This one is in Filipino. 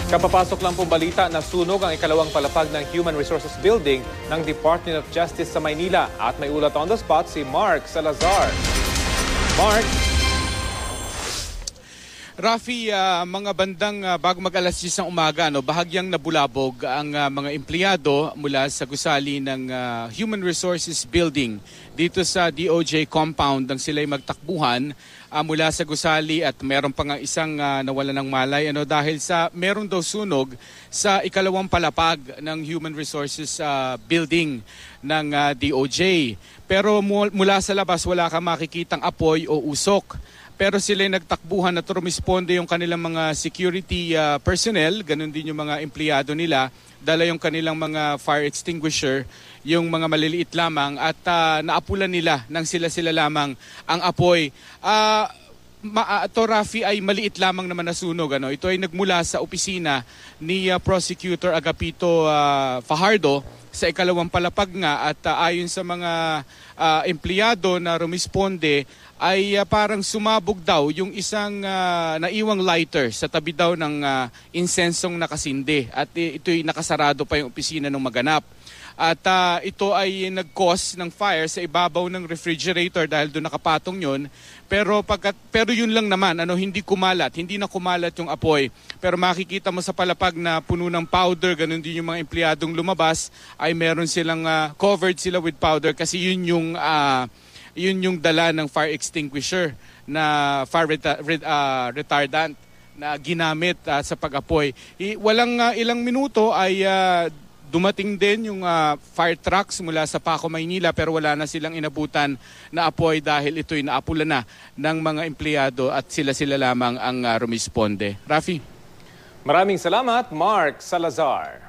Kapapasok lang pong balita na sunog ang ikalawang palapag ng Human Resources Building ng Department of Justice sa Maynila. At may ulat on the spot si Mark Salazar. Mark? Rafi, mga bandang bago mag-alas 10 ng umaga, bahagyang nabulabog ang mga empleyado mula sa gusali ng Human Resources Building dito sa DOJ compound nang sila'y magtakbuhan mula sa gusali at meron pa nga isang nawala ng malay dahil sa meron daw sunog sa ikalawang palapag ng Human Resources Building ng DOJ. Pero mula sa labas wala kang makikitang apoy o usok. Pero sila'y nagtakbuhan at rumisponde yung kanilang mga security personnel, ganun din yung mga empleyado nila, dala yung kanilang mga fire extinguisher, yung mga maliliit lamang at naapulan nila nang sila-sila lamang ang apoy. Ito, Rafi, ay maliit lamang naman na sunog. Ito ay nagmula sa opisina ni Prosecutor Agapito Fajardo sa ikalawang palapag nga at ayon sa mga empleyado na rumisponde ay parang sumabog daw yung isang naiwang lighter sa tabi daw ng insensong nakasindi at ito'y nakasarado pa yung opisina ng maganap. At ito ay nag-cause ng fire sa ibabaw ng refrigerator dahil doon nakapatong yun. Pero yun lang naman, hindi na kumalat yung apoy. Pero makikita mo sa palapag na puno ng powder, ganun din yung mga empleyadong lumabas, ay meron silang covered sila with powder kasi yun yung dala ng fire extinguisher na fire retardant na ginamit sa pag-apoy. Walang ilang minuto ay dumating din yung fire trucks mula sa Paco, Maynila pero wala na silang inabutan na apoy dahil ito'y naapula na ng mga empleyado at sila-sila lamang ang rumisponde. Rafi? Maraming salamat, Mark Salazar.